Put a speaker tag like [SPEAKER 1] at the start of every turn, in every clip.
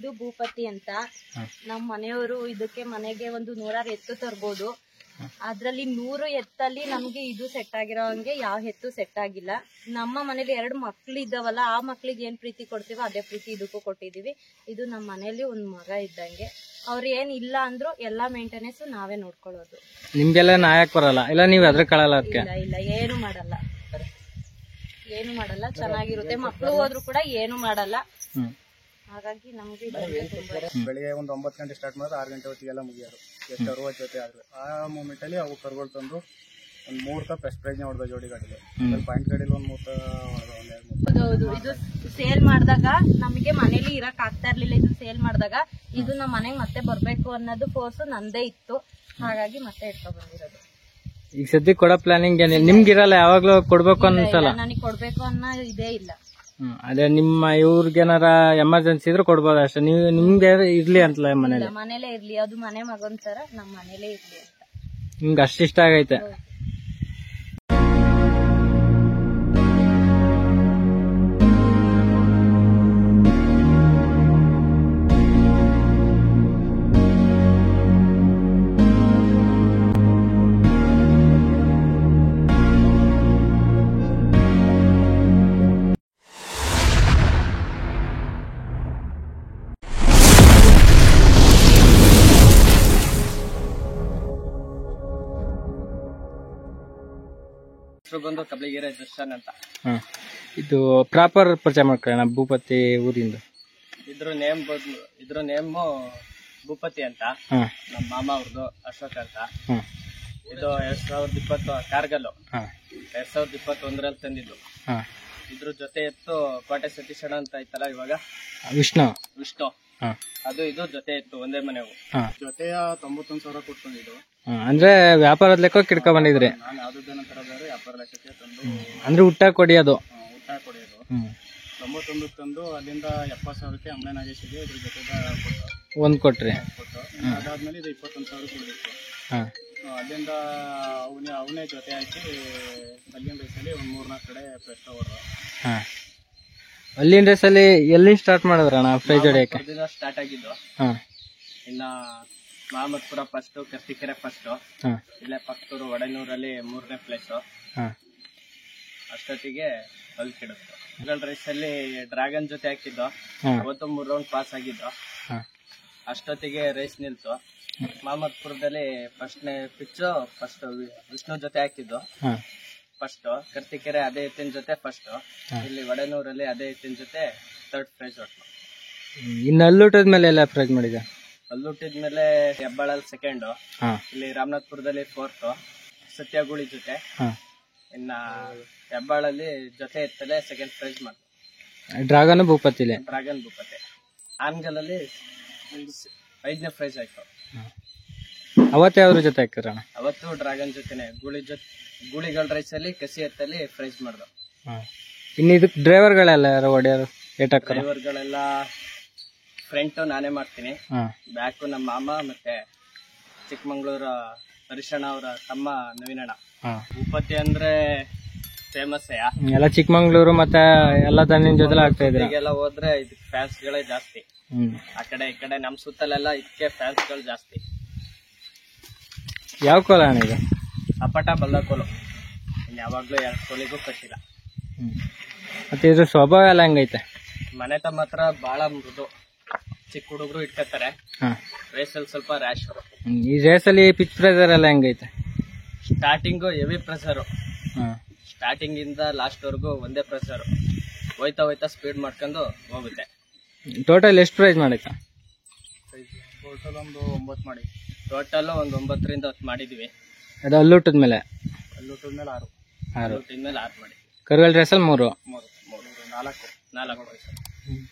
[SPEAKER 1] ಇದು ಭೂಪತಿ ಅಂತ ನಮ್ಮ ಮನೆಯವರು ಇದಕ್ಕೆ ಮನೆಗೆ ಒಂದು 100 ಎತ್ತು ತರಬಹುದು. ಅದ್ರಲ್ಲಿ 100 ಎತ್ತಲ್ಲಿ ನಮ್ಗೆ ಇದು ಸೆಟ್ ಆಗಿರೋ ಹಂಗೆ ಯಾವ ಎತ್ತು ಸೆಟ್ ಆಗಿಲ್ಲ. ನಮ್ಮ ಮನೇಲಿ 2 ಮಕ್ಳು ಇದ್ದಾವಲ್ಲ, ಆ ಮಕ್ಳಿಗೆ ಏನ್ ಪ್ರೀತಿ ಕೊಡ್ತೀವೋ ಅದೇ ಪ್ರೀತಿ ಇದಕ್ಕೂ ಕೊಟ್ಟಿದೀವಿ. ಇದು ನಮ್ಮ ಮನೇಲಿ ಒಂದ್ ಮಗ ಇದ್ದಂಗೆ. ಅವ್ರು ಏನ್ ಇಲ್ಲ ಅಂದ್ರು ಎಲ್ಲಾ ಮೇಂಟೆನೆನ್ಸ್ ನಾವೇ ನೋಡ್ಕೊಳ್ಳೋದು.
[SPEAKER 2] ನಿಮ್ಗೆಲ್ಲ ನಾಯಕ್ ಬರಲ್ಲ ಇಲ್ಲ, ನೀವ್ ಹೆದರ್ಕೊಳ್ಳಲ್ಲ?
[SPEAKER 1] ಇಲ್ಲ ಏನು ಮಾಡಲ್ಲ, ಚೆನ್ನಾಗಿರುತ್ತೆ. ಮಕ್ಳು ಹೋದ್ರು ಕೂಡ ಏನು ಮಾಡಲ್ಲ. ಹಾಗಾಗಿ ನಮ್ಗೆ
[SPEAKER 3] ಬೆಳಿಗ್ಗೆ ಒಂದು 9 ಗಂಟೆ ಸ್ಟಾರ್ಟ್ ಮಾಡಿದ್ರೆ 6 ಗಂಟೆ ಹೊತ್ತಿಗೆಲ್ಲ ಮುಗಿಯೋರು. ಎಷ್ಟು 60 ಜೊತೆ ಆದ್ರು. ಆ ಮೂಮೆಂಟ್ ಅಲ್ಲಿ ಅವು ಕರುಗಳು ತಂದು ಒಂದು 3 ತ ಫಸ್ಟ್ ಪ್ರೈಸ್ ನ ಹೊಡೆದ ಜೋಡಿ ಗಾಡಿಗೆ. ಪಾಯಿಂಟ್ ಗಾಡಿಲಿ ಒಂದು 3
[SPEAKER 1] ಹೌದು. ಇದು ಸೇಲ್ ಮಾಡಿದಾಗ ನಮಗೆ ಮನೇಲಿ ಇರಕ್ ಆಗ್ತಾ ಇರ್ಲಿಲ್ಲ. ಇದು ಸೇಲ್ ಮಾಡಿದಾಗ ಇದು ನಮ್ಮ ಮನೆಗೆ ಮತ್ತೆ ಬರ್ಬೇಕು ಅನ್ನೋದು ಫೋರ್ಸ್ ನಂದೇ ಇತ್ತು. ಹಾಗಾಗಿ ಮತ್ತೆ ಇಟ್ಕೊ ಬಂದಿರೋದು.
[SPEAKER 2] ಈಗ ಸದ್ಯಕ್ಕೆ ಕೊಡೋ ಪ್ಲಾನಿಂಗ್ ಏನಿಲ್ಲ ನಿಮ್ಗಿರಲ್ಲ? ಯಾವಾಗ್ಲೂ ಕೊಡ್ಬೇಕು ಅನ್ನಿಸಲ್ಲ?
[SPEAKER 1] ನನಗೆ ಕೊಡ್ಬೇಕು ಅನ್ನೋ ಇದೇ ಇಲ್ಲ.
[SPEAKER 2] ಅದೇ ನಿಮ್ಮ ಇವ್ರಿಗೇನಾರ ಎಮರ್ಜೆನ್ಸಿ ಇದ್ರೆ ಕೊಡ್ಬೋದು ಅಷ್ಟೇ. ನೀವು ನಿಮ್ಗೆ ಇರ್ಲಿ ಅಂತಲ್ಲ
[SPEAKER 1] ಮನೇಲೇ ಇರ್ಲಿ, ಅದು ಮನೆ ಮಗನ್ ತರ ನಮ್ಮ ಮನೇಲೇ ಇರ್ಲಿ ಅಂತ
[SPEAKER 2] ನಿಮ್ಗೆ ಅಷ್ಟಿಷ್ಟ ಆಗೈತೆ.
[SPEAKER 4] ಬಂದು ಕಬ್ಲಿಗೆರೆ ದರ್ಶನ್ ಅಂತ.
[SPEAKER 2] ಇದು ಪ್ರಾಪರ್ ಪರಿಚಯ ಮಾಡ್ಕೊಳ್ಳೋಣ ಭೂಪತಿ ಊರಿಂದ.
[SPEAKER 4] ಇದ್ರ ನೇಮ್ ಭೂಪತಿ ಅಂತ. ನಮ್ಮ ಮಾಮ ಅವ್ರದ್ದು ಅಶೋಕ್ ಅಂತ. ಇದು 2020 ಕಾರ್ಗಲ್ 2021ರಲ್ಲಿ ತಂದಿದ್ದು. ಇದ್ರ ಜೊತೆ ಇತ್ತು ಕೋಟೆ ಸತೀಶಣ್ಣ ಅಂತ ಐತಲ್ಲ ಇವಾಗ, ವಿಷ್ಣು ಅದು ಇದು ಜೊತೆ ಇತ್ತು ಒಂದೇ ಮನೆವು.
[SPEAKER 3] ಜೊತೆಯ 91,000 ಕೊಟ್ಕೊಂಡಿದ್ದು.
[SPEAKER 2] ಅಂದ್ರೆ ವ್ಯಾಪಾರದ ಲೆಕ್ಕ ಕಿಡ್ಕೊ ಬಂದಿದ್ರಿ?
[SPEAKER 3] ನಾನು ಯಾವ್ದನ್ನ ತರೋದಾದ್ರೆ ವ್ಯಾಪಾರ ಲೆಕ್ಕಕ್ಕೆ ತಂದು
[SPEAKER 2] ಅಂದ್ರೆ ಊಟ ಕೊಡಿಯೋದು.
[SPEAKER 3] 91 ತಂದು ಅಲ್ಲಿಂದ 70,000ಕ್ಕೆ ಅಮ್ಮನೆ ನಾಗೇಶಿಗೆ ಇದ್ರ ಜೊತೆ
[SPEAKER 2] ಒಂದ್ ಕೊಟ್ರಿ.
[SPEAKER 3] ಅದಾದ್ಮೇಲೆ ಇದು 21,000 ಕೊಡ್ಬೇಕು. ಅಲ್ಲಿಂದ ಅವನೇ ಜೊತೆ ಹಾಕಿ ಅಲ್ಲಿನ ರೇಸಲ್ಲಿ ಒಂದು 3-4 ಕಡೆ ಪ್ರೆಸ್ಟ್ ಹೊಡ್ದ.
[SPEAKER 2] ಅಲ್ಲಿನ ರೇಸಲ್ಲಿ ಎಲ್ಲಿ ಸ್ಟಾರ್ಟ್ ಮಾಡಿದ್ರಣ್ಣ ಪ್ರೈಸ್ ಹೊಡೆಯಕ್ಕೆ?
[SPEAKER 4] ಸ್ಟಾರ್ಟ್ ಆಗಿದ್ದು. ಇನ್ನ ಮಹಮ್ಮದ್ಪುರ ಫಸ್ಟ್, ಕರ್ತಿಕೆರೆ ಫಸ್ಟ್, ಇಲ್ಲೇ ಪಕ್ಕೂರು ಒಡೆನೂರಲ್ಲಿ 3ನೇ ಪ್ಲೇಸ್. ಅಷ್ಟೊತ್ತಿಗೆ ಅಲ್ಲಿ ಕೆಡುತ್ತು. ರೇಸ್ ಅಲ್ಲಿ ಡ್ರ್ಯಾಗನ್ ಜೊತೆ ಹಾಕಿದ್ದು. ಅವತ್ತು 3 ರೌಂಡ್ ಪಾಸ್ ಆಗಿದ್ದು. ಅಷ್ಟೊತ್ತಿಗೆ ರೇಸ್ ನಿಲ್ತು. ಮಹಮ್ಮದ್ಪುರದಲ್ಲಿ ಫಸ್ಟ್ನೇ ಪಿಚ್ ಫಸ್ಟ್ ವಿಷ್ಣು ಜೊತೆ ಹಾಕಿದ್ದು ಫಸ್ಟ್. ಕರ್ತಿಕೆರೆ ಅದೇ ಎತ್ತಿನ ಜೊತೆ ಫಸ್ಟ್. ಇಲ್ಲಿ ಒಡೆನೂರಲ್ಲಿ ಅದೇ ಎತ್ತಿನ ಜೊತೆ 3rd ಪ್ರೈಸ್ ಹೊಟ್ಟು.
[SPEAKER 2] ಇನ್ನು ಅಲ್ಲೂಟದ ಮೇಲೆ ಎಲ್ಲ ಪ್ರೈಸ್ ಮಾಡಿದೆ?
[SPEAKER 4] ಅಲ್ಲುಟ್ಟಿದ್ಮೇಲೆ ಹೆಬ್ಬಾಳಲ್ಲಿ 2nd, ಇಲ್ಲಿ ರಾಮನಾಥ್ಪುರದಲ್ಲಿ 4th, ಸತ್ಯಗುಳಿ ಜೊತೆ. ಇನ್ನ ಹೆಬ್ಬಾಳಲ್ಲಿ ಜೊತೆ ಎತ್ತಲೆ 2nd ಪ್ರೈಸ್ ಮಾಡ್ತು.
[SPEAKER 2] ಡ್ರ್ಯಾಗನ್ ಭೂಪತಿಲಿ
[SPEAKER 4] ಆನ್ಗಲಲ್ಲಿ 5ನೇ ಪ್ರೈಸ್ ಆಯ್ತು.
[SPEAKER 2] ಅವತ್ತೇ ಅವ್ರ ಜೊತೆ ಹಾಕಿದ್ರಣ?
[SPEAKER 4] ಅವತ್ತು ಡ್ರ್ಯಾಗನ್ ಜೊತೆನೆ ಗೂಳಿಗಳ ರೈಸ್ ಅಲ್ಲಿ ಕಸಿ ಎತ್ತಲ್ಲಿ ಪ್ರೈಸ್ ಮಾಡ್ದು.
[SPEAKER 2] ಇನ್ನು ಇದಕ್ ಡ್ರೈವರ್ಗಳೆಲ್ಲ ಯಾರು ಹೊಡೆಯೋರು?
[SPEAKER 4] ಡ್ರೈವರ್ಗಳೆಲ್ಲ ಫ್ರಂಟ್ ನಾನೇ ಮಾಡ್ತೀನಿ, ಬ್ಯಾಕ್ ನಮ್ಮ ಮಾಮ ಮತ್ತೆ ಚಿಕ್ಕಮಂಗ್ಳೂರು ಹರಿಶಣ್ಣ ಅವರ ತಮ್ಮ ನವೀನಣ್ಣ. ಭೂಪತಿ ಅಂದ್ರೆ ಫೇಮಸ್
[SPEAKER 2] ಎಲ್ಲ ಚಿಕ್ಕಮಂಗ್ಳೂರು ಮತ್ತೆ ಎಲ್ಲ ದಣ್ಣಿನ ಜೊತೆ ಆಗ್ತಾ ಇದ್ರೆ.
[SPEAKER 4] ಈಗೆಲ್ಲ ಹೋದ್ರೆ ಇದಕ್ಕೆ ಫ್ಯಾನ್ಸ್ ಗಳೇ ಜಾಸ್ತಿ. ಆ ಕಡೆ ಈ ಕಡೆ ನಮ್ ಸುತ್ತಲೆಲ್ಲ ಇದಕ್ಕೆ ಫ್ಯಾನ್ಸ್ ಗಳು ಜಾಸ್ತಿ.
[SPEAKER 2] ಯಾವ ಕೋಲ ಅಣ್ಣ ಇದು?
[SPEAKER 4] ಅಪ್ಪಟ ಬಲ್ಲ ಕೋಲು. ಯಾವಾಗ್ಲೂ 2 ಕೋಲಿಗೂ ಕಟ್ಟಿಲ್ಲ.
[SPEAKER 2] ಮತ್ತೆ ಇದ್ರ ಸ್ವಭಾವ ಎಲ್ಲ ಹೆಂಗೈತೆ?
[SPEAKER 4] ಮನೆ ತಮ್ಮ ಹತ್ರ ಬಹಳ ಮೃದು. ಚಿಕ್ಕ ಹುಡುಗರು ಇಟ್ಕೋತಾರೆ. ರೇಸಲ್ಲಿ ಸ್ವಲ್ಪ ರ್ಯಾಶ್.
[SPEAKER 2] ಈ ರೇಸಲ್ಲಿ ಪಿಚ್ ಪ್ರೆಸರ್ ಎಲ್ಲ ಹೆಂಗೈತೆ?
[SPEAKER 4] Starting heavy pressure. ಸ್ಟಾರ್ಟಿಂಗ್ ಇಂದ ಲಾಸ್ಟ್ ವರ್ಗು ಒಂದೇ ಪ್ರೆಸರು. ಹೋಯ್ತಾ ಹೋಯ್ತಾ ಸ್ಪೀಡ್ ಮಾಡ್ಕೊಂಡು ಹೋಗುತ್ತೆ.
[SPEAKER 2] ಟೋಟಲ್ ಎಷ್ಟು ಪ್ರೈಸ್ ಮಾಡೈತಾ?
[SPEAKER 3] ಟೋಟಲ್ ಒಂದು 9 ಮಾಡಿ.
[SPEAKER 4] ಟೋಟಲ್ ಒಂದು 9ರಿಂದ 10 ಮಾಡಿದ್ವಿ.
[SPEAKER 2] ಅದು ಅಲ್ಲೂಟದ ಮೇಲೆ?
[SPEAKER 3] ಅಲ್ಲೂಟದ ಮೇಲೆ 6.
[SPEAKER 4] ಅಲ್ಲೂಟದ ಮೇಲೆ 6 ಮಾಡಿ.
[SPEAKER 2] ಕರುಗಳ ರೇಸಲ್ಲಿ 3.
[SPEAKER 4] 4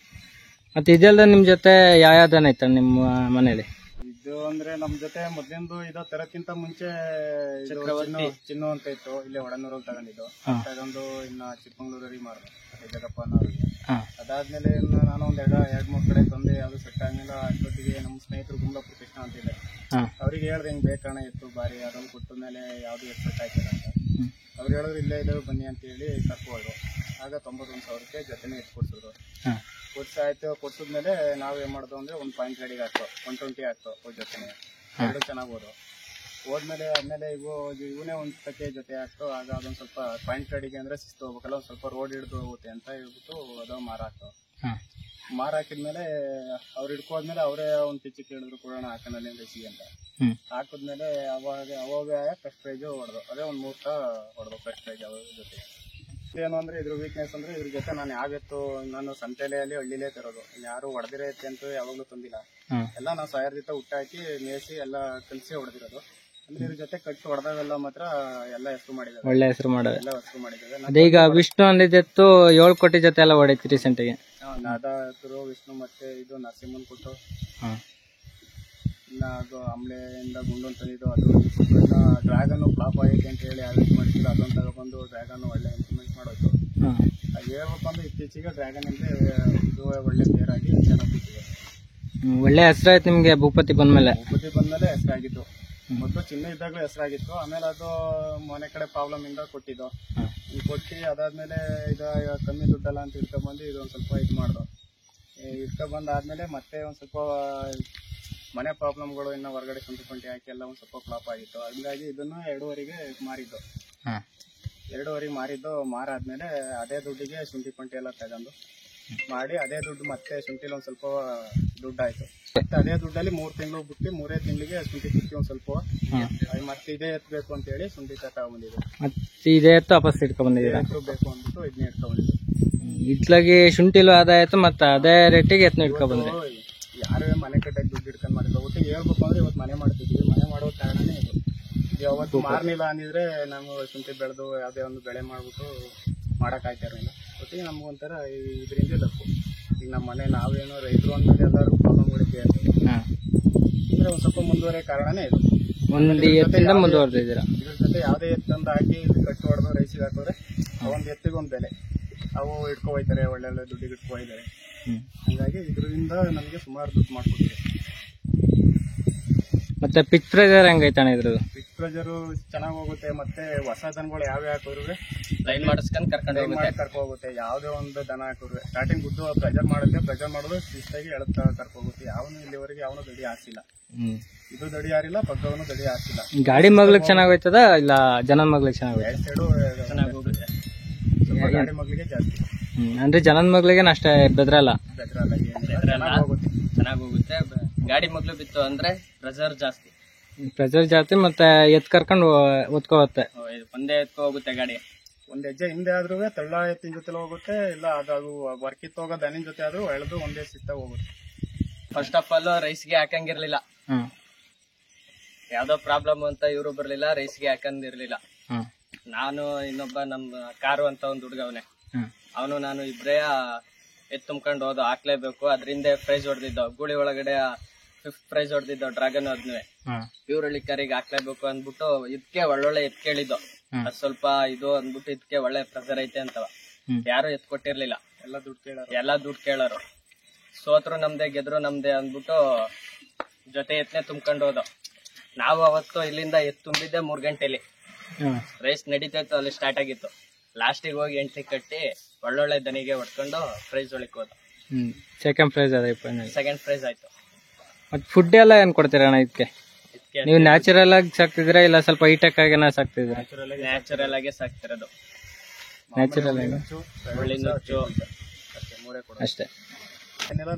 [SPEAKER 2] ಮತ್ತೆ ಇದೆಲ್ಲ ನಿಮ್ ಜೊತೆ ಯಾವ್ದನ ಐತ ನಿಮ್ಮ ಮನೇಲಿ?
[SPEAKER 3] ಇದು ಅಂದ್ರೆ ನಮ್ ಜೊತೆ ಮೊದ್ಲಿಂದು ಇದೋ ತರಕ್ಕಿಂತ ಮುಂಚೆ ಚಿನ್ನು ಅಂತ ಇತ್ತು. ಇಲ್ಲೇ ಒಡನೂರಲ್ಲಿ ತಗೊಂಡಿದ್ದು. ತಗೊಂಡು ಇನ್ನ ಚಿಕ್ಕಮಂಗ್ಳೂರಿಗೆ ಮಾಡಿದೆ ಜಗಪ್ಪ ಅನ್ನೋರಿಗೆ. ಅದಾದ್ಮೇಲೆ ನಾನು ಒಂದ್ 2-3 ಕಡೆ ತಂದೆ ಯಾವ್ದು ಸೆಟ್ ಆಗಿಲ್ಲ. ಅಷ್ಟೊತ್ತಿಗೆ ನಮ್ಮ ಸ್ನೇಹಿತರು ಗುಂಡ್ಲಪುರ ಕೃಷ್ಣ ಅಂತಿದೆ, ಅವ್ರಿಗೆ ಹೇಳ್ದೆ ಹಿಂಗ್ ಬೇಕಣ ಎತ್ತು ಬಾರಿ ಅದನ್ನು ಕೊಟ್ಟ ಮೇಲೆ ಯಾವ್ದು ಎತ್ತು ಸೆಟ್ ಆಯ್ತದ ಅಂತ. ಅವ್ರು ಹೇಳಿದ್ರು ಇಲ್ಲೇ ಇದಾವೆ ಬನ್ನಿ ಅಂತ ಹೇಳಿ ಕರ್ಕೋದ್ರು. ಆಗ 91,000ಕ್ಕೆ ಜೊತೆನೆ ಎತ್ತು ಕೊಡ್ಸಿದ್ರು. ಕೊಡ್ಸ ಆಯ್ತು ಕೊಡ್ಸಿದ್ಮೇಲೆ ನಾವ್ ಏನ್ ಮಾಡ್ದು ಅಂದ್ರೆ ಒಂದ್ ಪಾಯಿಂಟ್ ಗಾಡಿಗೆ ಹಾಕ್ತು 120 ಹಾಕ್ತು ಅವ್ರ ಜೊತೆ ಎರಡು ಚೆನ್ನಾಗ್ ಹೋದ್ಮೇಲೆ ಆದ್ಮೇಲೆ ಇವನೇ ಒಂದ್ ತಕ್ಕೆ ಜೊತೆ ಹಾಕ್ತು. ಆಗ ಅದೊಂದ್ ಸ್ವಲ್ಪ ಪಾಯಿಂಟ್ ಗಾಡಿಗೆ ಅಂದ್ರೆ ಶಿಸ್ತು ಹೋಗ್ಬೇಕಲ್ಲ, ಒಂದ್ ಸ್ವಲ್ಪ ರೋಡ್ ಹಿಡಿದು ಹೋಗುತ್ತೆ ಅಂತ ಹೇಳ್ಬಿಟ್ಟು ಅದು ಮಾರ ಹಾಕ್ತು. ಮಾರ ಹಾಕಿದ್ಮೇಲೆ ಅವ್ರು ಹಿಡ್ಕೋದ್ಮೇಲೆ ಅವರೇ ಒಂದ್ ಪಿಚ್ಚಿ ಕೇಳಿದ್ರು ಕೊಡೋಣ ಹಾಕನಲ್ಲಿ ರೇಸಿಗೆ ಅಂತ. ಹಾಕಿದ್ಮೇಲೆ ಅವಾಗ ಫಸ್ಟ್ ಪ್ರೈಜ್ ಹೊಡೆದು ಅದೇ ಒಂದ್ 3 ಹೊಡೆದು ಫಸ್ಟ್ ಪ್ರೈಜ್ ಅವ್ರ ಜೊತೆ. ಏನು ಅಂದ್ರೆ ಇದ್ರ ವೀಕ್ನೆಸ್ ಅಂದ್ರೆ ಇದ್ರ ಜೊತೆ ನಾನು ಯಾವತ್ತು ನಾನು ಸಂತೆಲೆಯಲ್ಲಿ ಹಳ್ಳಿಲೇ ತರೋದು, ಯಾರು ಹೊಡೆದಿರೋ ಎತ್ತೆ ಅಂತೂ ಯಾವಾಗ್ಲೂ ತಂದಿಲ್ಲ. ಎಲ್ಲ ನಾವು ಸಾಯರ್ ಜೊತೆ ಹುಟ್ಟ ಹಾಕಿ ಮೇಯಿಸಿ ಎಲ್ಲ ಕಲಿಸಿ ಹೊಡೆದಿರೋದು. ಅಂದ್ರೆ ಇದ್ರ ಜೊತೆ ಕಟ್ಟು ಹೊಡೆದಾಗೆಲ್ಲ ಮಾತ್ರ ಎಲ್ಲ ಹೆಸರು ಮಾಡಿದ್ದಾರೆ,
[SPEAKER 2] ಒಳ್ಳೆ ಹೆಸರು ಮಾಡೋದು
[SPEAKER 3] ಎಲ್ಲ ಹೆಸರು ಮಾಡಿದ್ದಾರೆ.
[SPEAKER 2] ಅದೀಗ ವಿಷ್ಣು ಅಂದಿದ್ದು 7 ಕೋಟಿ ಜೊತೆ ಎಲ್ಲ ಹೊಡೈತಿ ರೀಸೆಂಟ್ ಗೆ.
[SPEAKER 3] ನಾದಾತರು ವಿಷ್ಣು ಮತ್ತೆ ಇದು ನರಸಿಂಹನ್ ಕೊಟ್ಟು, ಇನ್ನ ಅದು ಆಮ್ಲೆಯಿಂದ ಗುಂಡು ತಂದಿದ್ದು ಅದು ಕೊಟ್ಟು, ಇನ್ನ ಡ್ರ್ಯಾಗನ್ ಫ್ಲಾಪ್ ಆಗೈತೆ ಅಂತ ಹೇಳಿ ಅವೇಟ್ ಮಾಡಿದ್ರು, ಅದೊಂದು ತಗೊಬಂದು ಡ್ರ್ಯಾಗನ್ ಒಳ್ಳೆ ಇಂಪ್ರೂವ್ಮೆಂಟ್ ಮಾಡೋದು. ಅದು ಹೇಳ್ಬೇಕು ಅಂದ್ರೆ ಇತ್ತೀಚೆಗೆ ಡ್ರ್ಯಾಗನ್ ಅಂದ್ರೆ ಇದು ಒಳ್ಳೆ ಪೇರ್ ಆಗಿ ಚೆನ್ನಾಗಿ ಕೂತಿದೆ.
[SPEAKER 2] ಒಳ್ಳೆ ಹೆಸರಾಯ್ತು ನಿಮ್ಗೆ ಭೂಪತಿ ಬಂದ್ಮೇಲೆ.
[SPEAKER 3] ಹೆಸರಾಗಿತ್ತು. ಮೊದಲು ಚಿನ್ನ ಇದ್ದಾಗಲೂ ಹೆಸರಾಗಿತ್ತು. ಆಮೇಲೆ ಅದು ಮನೆ ಕಡೆ ಪ್ರಾಬ್ಲಮ್ ಇಂದ ಕೊಟ್ಟಿದ್ದು. ಕೊಟ್ಟು ಅದಾದ್ಮೇಲೆ ಕಮ್ಮಿ ದುಡ್ಡಲ್ಲ ಅಂತ ಇಟ್ಕೊಂಡ್ಬಂದು ಇದೊಂದು ಸ್ವಲ್ಪ ಇದು ಮಾಡ್ದು. ಇಟ್ಕೊಂಡ್ಬಂದಾದ್ಮೇಲೆ ಮತ್ತೆ ಒಂದ್ ಸ್ವಲ್ಪ ಮನೆ ಪ್ರಾಬ್ಲಮ್ಗಳು ಇನ್ನ ಹೊರಗಡೆ ಶುಂಠಿ ಹಾಕಿ ಎಲ್ಲ ಒಂದ್ ಸ್ವಲ್ಪ ಫ್ಲಾಪ್ ಆಗಿತ್ತು. ಹಂಗಾಗಿ ಇದನ್ನ 2.5ಗೆ ಮಾರಿದ್ದು. 2.5 ಮಾರಿದ್ದು. ಮಾರಾದ್ಮೇಲೆ ಅದೇ ದುಡ್ಡಿಗೆ ಶುಂಠಿ ಪಂಟಿ ಎಲ್ಲ ತಗೊಂಡು ಮಾಡಿ ಅದೇ ದುಡ್ಡು ಮತ್ತೆ ಶುಂಠಿಲಿ ಒಂದ್ ಸ್ವಲ್ಪ ದುಡ್ಡು ಆಯ್ತು. ಮತ್ತೆ ಅದೇ ದುಡ್ಡಲ್ಲಿ 3 ತಿಂಗಳು ಬಿಟ್ಟು 3 ತಿಂಗಳಿಗೆ ಶುಂಠಿ ಕುಟ್ಟಿ ಒಂದ್ ಸ್ವಲ್ಪ ಮತ್ತೆ ಇದೇ ಎತ್ತಬೇಕು ಅಂತ ಹೇಳಿ ಶುಂಠಿ ತಗೊಂಡ್ಬಂದಿದ್ದು.
[SPEAKER 2] ಮತ್ತೆ ಇದೇ ಎತ್ತು ವಾಪಸ್ ಇಟ್ಕೊಂಡ್ಬಂದಿದ್ದೀರಾ?
[SPEAKER 3] ಬೇಕು ಅಂದ್ಬಿಟ್ಟು ಇದನ್ನ ಇಟ್ಕೊಂಡ್ಬಂದಿದ್ದು.
[SPEAKER 2] ಇತ್ಲಾಗಿ ಶುಂಠಿಲು ಆದಾಯ ಆಯ್ತು, ಮತ್ತೆ ಅದೇ ರೇಟಿಗೆ ಎತ್ನ ಇಟ್ಕೊಂಡ್ಬಂದ್ರಿ.
[SPEAKER 3] ಯಾರೇ ಮನೆ ಕಟ್ಟಕ್ಕೆ ದುಡ್ಡು ಇಟ್ಕೊಂಡ್ ಮಾಡಿಲ್ಲ. ಒಟ್ಟಿಗೆ ಹೇಳ್ಬೇಕು ಅಂದ್ರೆ ಇವತ್ತು ಮನೆ ಮಾಡ್ತಿದ್ವಿ. ಮನೆ ಮಾಡೋ ಕಾರಣನೇ ಇದು. ಯಾವತ್ತು ಮಾರ್ನಿಲ್ಲ ಅಂದಿದ್ರೆ ನಾವು ಶುಂಠಿ ಬೆಳೆದು ಯಾವ್ದೇ ಒಂದು ಬೆಳೆ ಮಾಡ್ಬಿಟ್ಟು ಮಾಡಕ್ ಆಯ್ತಾ ಇರಲಿಲ್ಲ. ಒಟ್ಟಿಗೆ ನಮ್ಗೊಂಥರ ಇದರಿಂದ ಲಕ್ಕು. ಈಗ ನಮ್ಮ ಮನೆ ನಾವೇನೋ ರೈತರು ಅಂದ್ಮೇಲೆ ಎಲ್ಲರೂ ಪ್ರಾಬ್ಲಮ್ಗಳಿದೆ ಅಂದ್ರೆ ಒಂದ್ ಸ್ವಲ್ಪ ಮುಂದುವರೆ ಕಾರಣನೇ ಇದು.
[SPEAKER 2] ಒಂದು ಎತ್ತಿಂದ ಮುಂದುವರೆದಿದ್ದೀರಾ.
[SPEAKER 3] ಇದ್ರ ಜೊತೆ ಯಾವ್ದೇ ಎತ್ತಂದು ಹಾಕಿ ಕಟ್ಟು ಹೊಡೆದು ರೈಸಿಗೆ ಹಾಕಿದ್ರೆ ಒಂದ್ ಎತ್ತಿಗೆ ಒಂದ್ ಬೆಲೆ, ಅವು ಇಟ್ಕೊ ಹೋಯ್ತಾರೆ, ಒಳ್ಳೆ ದುಡ್ಡಿಗೆ ಇಟ್ಕೊ ಹೋಯ್ತಾರೆ. ಹಂಗಾಗಿ ಇದರಿಂದ ನಮಗೆ ಸುಮಾರು ದುಡ್ಡು ಮಾಡ್ಕೊಡ್ತೀವಿ.
[SPEAKER 2] ಮತ್ತೆ ಪಿಚ್ ಪ್ರೆಜರ್ ಹೆಂಗೈತಣ್ಣ ಇದ್ರದ್ದು?
[SPEAKER 3] ಪಿಚ್ ಪ್ರೆಜರು ಚೆನ್ನಾಗಿ ಹೋಗುತ್ತೆ. ಮತ್ತೆ ಹೊಸ ದನಗಳು ಯಾವ್ಯಾವ ಹಾಕಿದ್ರು
[SPEAKER 4] ಲೈನ್ ಮಾಡಿಸ್ಕೊಂಡು ಕರ್ಕೊಂಡು
[SPEAKER 3] ಹೋಗುತ್ತೆ. ಯಾವ್ದೇ ಒಂದು ದನ ಹಾಕಿದ್ರು ಸ್ಟಾರ್ಟಿಂಗ್ ಗುದ್ದು ಪ್ರೆಜರ್ ಮಾಡುತ್ತೆ. ಪ್ರೆಜರ್ ಮಾಡೋದು ಶಿಸ್ತಾಗಿ ಎಳುತ್ತಾ ಕರ್ಕೋಗುತ್ತೆ. ಯಾವನು ಇಲ್ಲಿವರೆಗೆ ಯಾವನು ದಡಿ ಹಾಕ್ಸಿಲ್ಲ. ಇದು ದಡಿ ಹಾರಿಲ್ಲ, ಪಕ್ಕವನು ದಡಿ ಹಾಕ್ಸಿಲ್ಲ.
[SPEAKER 2] ಗಾಡಿ ಮಗ್ಲಿಗೆ ಚೆನ್ನಾಗೋಯ್ತದ ಇಲ್ಲ ಜನದ ಮಗ್ಲಿಗೆ ಚೆನ್ನಾಗೋಯ್ತು?
[SPEAKER 3] ಎರಡು ಸೈಡು ಚೆನ್ನಾಗಿ ಹೋಗುತ್ತೆ. ಗಾಡಿ ಮಗ್ಲಿಗೆ ಜಾಸ್ತಿ.
[SPEAKER 2] ಅಂದ್ರೆ ಜನದ ಮಗ್ಲಿಗೆ ಅಷ್ಟೇ ಬೆದ್ರಲ್ಲ.
[SPEAKER 4] ಚೆನ್ನಾಗಿ ಹೋಗುತ್ತೆ. ಗಾಡಿ ಮಗ್ಲು ಬಿತ್ತು ಅಂದ್ರೆ ಪ್ರೆಷರ್
[SPEAKER 2] ಜಾಸ್ತಿ ಮತ್ತೆ ಎತ್ ಕರ್ಕೊಂಡು ಒತ್ಕೋಗುತ್ತೆ.
[SPEAKER 4] ಒಂದೇ ಎತ್ಕೊ ಹೋಗುತ್ತೆ ಗಾಡಿ.
[SPEAKER 3] ಒಂದ್ ಹೆಜ್ಜೆ ಹಿಂದೆ ಆದ್ರೂ ತಳ್ಳ ಎತ್ತಿನ ಜೊತೆ ಹೋಗುತ್ತೆ, ಇಲ್ಲ ಅದು ವರ್ಕಿತ್ ಹೋಗೋ ದನಿನ ಜೊತೆ ಆದ್ರೂ ಎಳೆದು ಒಂದೇ ಸಿತ್ತ ಹೋಗುತ್ತೆ.
[SPEAKER 4] ಫಸ್ಟ್ ಆಫ್ ಆಲ್ ರೈಸ್ಗೆ ಹಾಕಂಗಿರ್ಲಿಲ್ಲ. ಯಾವ್ದೋ ಪ್ರಾಬ್ಲಮ್ ಅಂತ ಇವ್ರು ಬರ್ಲಿಲ್ಲ, ರೈಸ್ಗೆ ಹಾಕಂದಿರ್ಲಿಲ್ಲ. ನಾನು ಇನ್ನೊಬ್ಬ ನಮ್ಮ ಕಾರು ಅಂತ ಒಂದ್ ಹುಡುಗವನೆ, ಅವನು ನಾನು ಇಬ್ರೇ ಎತ್ ತುಂಬ್ಕೊಂಡು ಹೋದ ಹಾಕ್ಲೇಬೇಕು. ಅದರಿಂದ ಪ್ರೈಸ್ ಹೊಡೆದಿದ್ದು ಗೂಳಿ ಒಳಗಡೆ 5th ಪ್ರೈಸ್ ಹೊಡೆದಿದ್ದು ಡ್ರ್ಯಾಗನ್. ಅದನ್ನೇ ಪ್ಯೂರಳ್ಳಿ ಕರಿಗೆ ಹಾಕ್ಲೇಬೇಕು ಅಂದ್ಬಿಟ್ಟು ಇದಕ್ಕೆ ಒಳ್ಳೊಳ್ಳೆ ಎತ್ ಕೇಳಿದ್ದು. ಅದ್ ಸ್ವಲ್ಪ ಇದು ಅಂದ್ಬಿಟ್ಟು ಇದಕ್ಕೆ ಒಳ್ಳೆ ಪ್ರೆಸರ್ ಐತೆ ಅಂತವ. ಯಾರು ಎತ್ ಕೊಟ್ಟಿರ್ಲಿಲ್ಲ, ಎಲ್ಲ ದುಡ್ಡು ಕೇಳೋರು. ಸೋತ್ರು ನಮ್ದೆ, ಗೆದ್ರು ನಮ್ದೆ ಅಂದ್ಬಿಟ್ಟು ಜೊತೆ ಎತ್ನೆ ತುಂಬ್ಕೊಂಡು ಹೋದ. ನಾವು ಅವತ್ತು ಇಲ್ಲಿಂದ ಎತ್ ತುಂಬಿದ್ದೆ 3 ಗಂಟೆಲಿ. ರೈಸ್ ನಡೀತಾಯ್ತು, ಅಲ್ಲಿ ಸ್ಟಾರ್ಟ್ ಆಗಿತ್ತು. ಲಾಸ್ಟಿಗೆ ಹೋಗಿ ಎಂಟ್ರಿ ಕಟ್ಟಿ ಒಳ್ಳೊಳ್ಳೆ ದನಿಗೆ ಹೊಡ್ಕೊಂಡು ಪ್ರೈಸ್ ಒಳಕ್ ಹೋದ.
[SPEAKER 2] ಸೆಕೆಂಡ್ ಪ್ರೈಸ್
[SPEAKER 4] ಆಯ್ತು.
[SPEAKER 2] ಮತ್ತೆ ಫುಡ್ ಎಲ್ಲ ಏನ್ ಕೊಡ್ತೀರಾ ಅಣ್ಣ ಇದಕ್ಕೆ? ನೀವು ನ್ಯಾಚುರಲ್ ಆಗಿ ಸಾಕ್ತಿದ್ದೀರಾ ಇಲ್ಲ ಸ್ವಲ್ಪ ಹೈಟೆಕ್ ಆಗಿ ಸಾಕ್ತಿದ್ದೀರಾ?
[SPEAKER 4] ನ್ಯಾಚುರಲ್ ಆಗಿ ಸಾಕ್ತಿರೋದು.
[SPEAKER 2] ನ್ಯಾಚುರಲ್ ಆಗಿ ಅಷ್ಟೇ.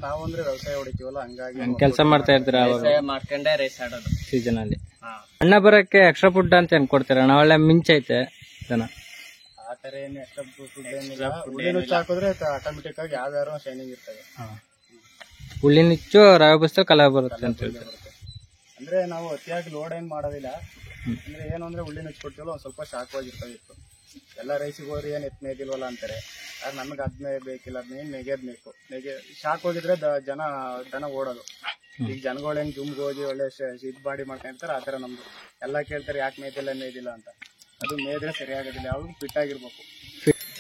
[SPEAKER 3] ನಾವು ಅಂದ್ರೆ ವ್ಯವಸಾಯ ಹೊಡಿತೀವಲ್ಲ, ಹಂಗಾಗಿ
[SPEAKER 2] ಕೆಲಸ ಮಾಡ್ತಾ ಇರ್ತೀರಾ?
[SPEAKER 4] ಮಾಡ್ಕೊಂಡೆ ರೈಸ್ ಆಡೋದು
[SPEAKER 2] ಸೀಸನ್ ಅಲ್ಲಿ. ಅಣ್ಣ ಬರಕ್ಕೆ ಎಕ್ಸ್ಟ್ರಾ ಫುಡ್ ಅಂತ ಏನ್ ಕೊಡ್ತೀರಾ? ಒಳ್ಳೆ ಮಿಂಚೈತೆ ದನ.
[SPEAKER 3] ಆತರ ಏನು ಎಕ್ಸ್ಟ್ರಾ ಫುಡ್ ಏನಿಲ್ಲ. ಹುಳಿ ನುಚ್ಚು ಹಾಕಿದ್ರೆ ಆಟೋಮೆಟಿಕ್ ಆಗಿ ಯಾವ್ಯಾರು ಶೈನಿಂಗ್ ಇರ್ತವೆ.
[SPEAKER 2] ಹುಳಿ ನುಚ್ಚು ರವೆ ಬಸ್ತು ಕಲರ್ ಬರುತ್ತೆ ಅಂತ ಹೇಳ್ತಾರೆ.
[SPEAKER 3] ಅಂದ್ರೆ ನಾವು ಅತಿಯಾಗಿ ಲೋಡ್ ಏನ್ ಮಾಡೋದಿಲ್ಲ. ಅಂದ್ರೆ ಏನು ಅಂದ್ರೆ ಹುಳಿ ನುಚ್ಚು ಕೊಡ್ತೀವಲ್ಲ, ಒಂದ್ ಸ್ವಲ್ಪ ಶಾಖವಾಗಿರ್ತವೆ. ಇತ್ತು ಎಲ್ಲ ರೈಸಿಗೆ ಹೋದ್ರೆ ಏನ್ ಎತ್ ಮೇದಿಲ್ವಲ್ಲ ಅಂತಾರೆ. ಆದ್ರೆ ನಮಗೆ ಅದ್ನೇ ಬೇಕಿಲ್ಲ, ಅದನ್ನೇನ್ ನೆಗೆದ್ ಬೇಕು. ಶಾಕ್ ಹೋಗಿದ್ರೆ ದನ ಓಡೋದು. ಈಗ ಜನಗಳು ಹೆಂಗ್ ಜುಮ್ಗೆ ಹೋಗಿ ಒಳ್ಳೆ ಇದ್ ಬಾಡಿ ಮಾಡ್ಕೊಂಡಿರ್ತಾರೆ, ಆತರ ನಮ್ದು ಎಲ್ಲ ಕೇಳ್ತಾರೆ ಯಾಕೆ ಮೇದಿಲ್ಲ ಅಂತ. ಅದು ಮೇದ್ರೆ ಸರಿಯಾಗೋದಿಲ್ಲ, ಯಾವ್ದು ಫಿಟ್ ಆಗಿರ್ಬೇಕು.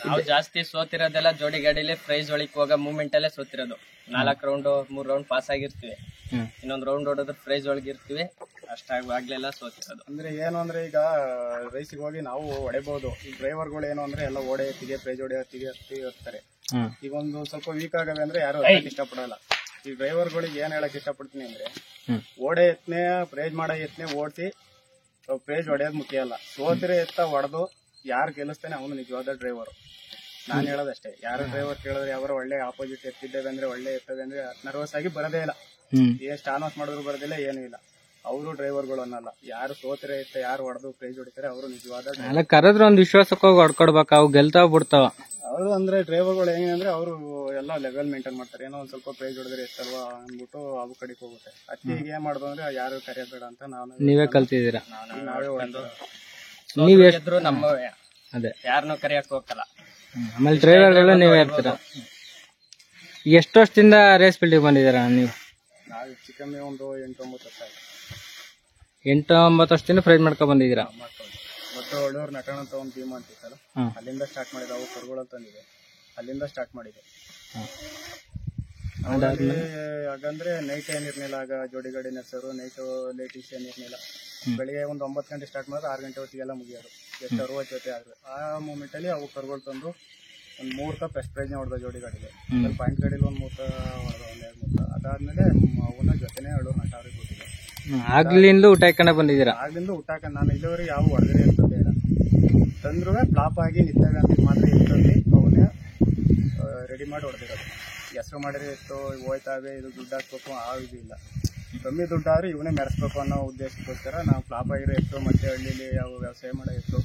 [SPEAKER 4] ನಾವು ಜಾಸ್ತಿ ಸೋತಿರೋದೆಲ್ಲ ಜೋಡಿ ಗಾಡಿಲಿ ಪ್ರೈಸ್ ಒಳಕ್ ಹೋಗೋ ಮೂಮೆಂಟ್ ಅಲ್ಲೇ ಸೋತಿರೋದು. 4 ರೌಂಡ್ 3 ರೌಂಡ್ ಪಾಸ್ ಆಗಿರ್ತೀವಿ, ಇನ್ನೊಂದ್ ರೌಂಡ್ ಹೊಡೋದ್ರ ಪ್ರೈಸ್ ಒಳಗಿರ್ತೀವಿ. ಅಷ್ಟಾಗ್ಲೆಲ್ಲ ಸೋತಿರೋದು.
[SPEAKER 3] ಅಂದ್ರೆ ಏನು ಅಂದ್ರೆ ಈಗ ರೈಸಿಗೆ ಹೋಗಿ ನಾವು ಹೊಡೆಬಹುದು. ಈ ಡ್ರೈವರ್ಗಳು ಏನು ಅಂದ್ರೆ ಎಲ್ಲ ಓಡೆ ಎತ್ತಿಗೆ ಪ್ರೈಸ್ ಹೊಡೆಯೋತ್ತಿಗೆ ಇರ್ತಾರೆ. ಈಗ ಒಂದು ಸ್ವಲ್ಪ ವೀಕ್ ಆಗವೆ ಅಂದ್ರೆ ಯಾರು ಇಷ್ಟಪಡಲ್ಲ. ಈ ಡ್ರೈವರ್ಗಳಿಗೆ ಏನ್ ಹೇಳಕ್ ಇಷ್ಟಪಡ್ತೀನಿ ಅಂದ್ರೆ, ಓಡೆ ಎತ್ನೆ ಪ್ರೇಜ್ ಮಾಡೋ ಎತ್ನೆ ಓಡಿಸಿ ಪ್ರೇಜ್ ಹೊಡೆಯೋದು ಮುಖ್ಯ ಅಲ್ಲ. ಸೋತಿರೆ ಎತ್ತ ಹೊಡೆದು ಯಾರು ಗೆಲ್ಲಿಸ್ತಾನೆ ಅವನು ನಿಜವಾದ ಡ್ರೈವರ್. ನಾನ್ ಹೇಳೋದಷ್ಟೇ, ಯಾರು ಡ್ರೈವರ್ ಕೇಳಿದ್ರೆ ಯಾರು ಒಳ್ಳೆ ಆಪೋಸಿಟ್ ಎತ್ತಿದ್ದೇವೆ ಅಂದ್ರೆ ಒಳ್ಳೆ ಎತ್ತವೆ ಅಂದ್ರೆ ನರ್ವಸ್ ಆಗಿ ಬರೋದೇ ಇಲ್ಲ. ಎಷ್ಟು ಅನೌನ್ಸ್ ಮಾಡಿದ್ರು ಬರೋದಿಲ್ಲ, ಏನೂ ಇಲ್ಲ. ಅವರು ಡ್ರೈವರ್ಗಳು ಅನ್ನಲ್ಲ. ಯಾರು ಸೋತಿರೆ ಎತ್ತ ಯಾರು ಹೊಡೆದು ಪ್ರೈಸ್ ಹೊಡಿತಾರೆ ಅವರು ನಿಜವಾದ
[SPEAKER 2] ಕರೆದ್ರೆ ಒಂದ್ ವಿಶ್ವಾಸಕ್ಕೆ ಹೋಗಿ ಹೊಡ್ಕೊಡ್ಬೇಕು. ಅವು ಗೆಲ್ತಾವ್ ಬಿಡ್ತಾವ.
[SPEAKER 3] ಅವರು ಅಂದ್ರೆ ಡ್ರೈವರ್ಗಳು ಹೆಂಗೆ ಅಂದ್ರೆ ಅವರು ಎಲ್ಲ ಲೆವೆಲ್ ಮೇಂಟೈನ್ ಮಾಡ್ತಾರೆ. ಏನೋ ಒಂದ್ ಸ್ವಲ್ಪ ಪ್ರೈಸ್ ಹೊಡೆದ್ರೆ ಎತ್ತಲ್ವಾ ಅಂದ್ಬಿಟ್ಟು ಅವು ಕಡೆಗೆ ಹೋಗುತ್ತೆ. ಅದಕ್ಕೆ ಈಗ ಏನ್ ಮಾಡುದು ಅಂದ್ರೆ ಯಾರು ಕರೆಯಬೇಡ ಅಂತ
[SPEAKER 2] ನೀವೇ ಕಲ್ತಿದ್ದೀರಾ?
[SPEAKER 3] ನಾವೇ ಹೊಡೆದು
[SPEAKER 2] ನೀವ್
[SPEAKER 4] ಎದ್ರು ನಮ್ಮವೇ,
[SPEAKER 2] ಅದೇ
[SPEAKER 4] ಯಾರನ್ನೂ ಕರೆಯಕ್ ಹೋಗಲ್ಲ.
[SPEAKER 2] ಆಮೇಲೆ ಡ್ರೈವರ್ಗಳು ನೀವೇ ಇರ್ತೀರಾ. ಎಷ್ಟು ವರ್ಷದಿಂದ ರೇಸ್ ಫೀಲ್ಡಿಗೆ ಬಂದಿದ್ದೀರಾ ನೀವು?
[SPEAKER 3] ನಾವು ಹೆಚ್ಚು ಕಮ್ಮಿ ಒಂದು 8-9 ವರ್ಷ ಆಯ್ತು.
[SPEAKER 2] 8-9 ವರ್ಷದಿಂದ ಪ್ರೈಸ್ ಮಾಡ್ಕೊಂಡ್ ಬಂದಿದ್ದೀರಾ?
[SPEAKER 3] ಮತ್ತು ಒಳ್ಳೆಯವ್ರು ನಟನ ಅಂತ ಒಂದು ಟೀಮ್ ಅಂತಿತ್ತಲ್ಲ, ಅಲ್ಲಿಂದ ಸ್ಟಾರ್ಟ್ ಮಾಡಿದ. ಅವು ಕರುಗಳು ತಂದಿದೆ, ಅಲ್ಲಿಂದ ಸ್ಟಾರ್ಟ್ ಮಾಡಿದೆ. ಹಾಗಂದ್ರೆ ನೈಟ್ ಏನಿರ್ಲಿಲ್ಲ. ಆಗ ಜೋಡಿ ಗಾಡಿ ನಡೆಸೋರು, ಲೇಟೀಸ್ ಏನಿರ್ಲಿಲ್ಲ. ಬೆಳಿಗ್ಗೆ ಒಂದು 9 ಗಂಟೆ ಸ್ಟಾರ್ಟ್ ಮಾಡಿದ್ರೆ 6 ಗಂಟೆ ಹೊತ್ತಿಗೆಲ್ಲ ಮುಗಿಯೋದು. ಎಷ್ಟು 60 ಜೊತೆ ಆದ್ರು. ಆ ಮೂಮೆಂಟ್ ಅಲ್ಲಿ ಅವು ಕರುಗಳು ತಂದು ಒಂದು 3 ಕಪ್ ಫಸ್ಟ್ ಪ್ರೈಸ್ ನ ಹೊಡೆದ ಜೋಡಿ ಗಾಡಿಗೆ. ಪಾಯಿಂಟ್ ಗಾಡಿಲಿ ಒಂದು 3 ಹೊಡೆದ, 1-2 3. ಅದಾದ್ಮೇಲೆ ಅವನ ಜೊತೆನೆ 7 ನಟ ಅವ್ರಿಗೆ ಕೊಟ್ಟಿದ್ದೆ.
[SPEAKER 2] ಆಗ್ಲಿಂದ ಊಟ ಹಾಕೊಂಡ ಬಂದಿದ್ದೀರಾ?
[SPEAKER 3] ಆಗ್ಲಿಂದ ಊಟ ಹಾಕೊಂಡು ನಾನು ಇಲ್ಲಿವರೆಗೆ ಯಾವ ಹೊಡೆದ್ರೆ ಇರ್ತದೆ ಇಲ್ಲ. ತಂದ್ರು ಫ್ಲಾಪ್ ಆಗಿ ನಿಂತಾಗ ಅಂತ ಮಾತ್ರ ಇರ್ತದೆ. ಅವನ್ನೇ ರೆಡಿ ಮಾಡಿ ಹೊಡೆದಿರೋದು. ಹೆಸರು ಮಾಡಿದ್ರೆ ಎಷ್ಟು ಹೋಯ್ತಾವೆ, ಇದು ದುಡ್ಡು ಹಾಕ್ಬೇಕು ಆ ಇದು ಇಲ್ಲ. ಕಮ್ಮಿ ದುಡ್ಡಾದ್ರೆ ಇವನೇ ಮೆರೆಸ್ಬೇಕು ಅನ್ನೋ ಉದ್ದೇಶಕ್ಕೋಸ್ಕರ ನಾವು ಫ್ಲಾಪ್ ಆಗಿರೋ ಎತ್ತು ಮತ್ತೆ ಹಳ್ಳಿಲಿ ಯಾವ ವ್ಯವಸಾಯ ಮಾಡೋ ಎತ್ತು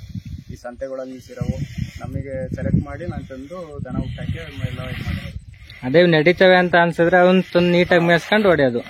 [SPEAKER 3] ಈ ಸಂತೆಗಳಲ್ಲಿ ನಿಲ್ಸಿರೋವು ನಮಗೆ ಸೆಲೆಕ್ಟ್ ಮಾಡಿ ನಾನು ತಂದು ದನ ಊಟಕ್ಕೆ ಎಲ್ಲ ಇದು ಮಾಡಿರೋದು.
[SPEAKER 2] ಅದೇ ನಡೀತವೆ ಅಂತ ಅನ್ಸಿದ್ರೆ ಅವನ್ ತಂದು ನೀಟಾಗಿ ಮೇಯಿಸ್ಕೊಂಡು ಹೊಡೆಯೋದು.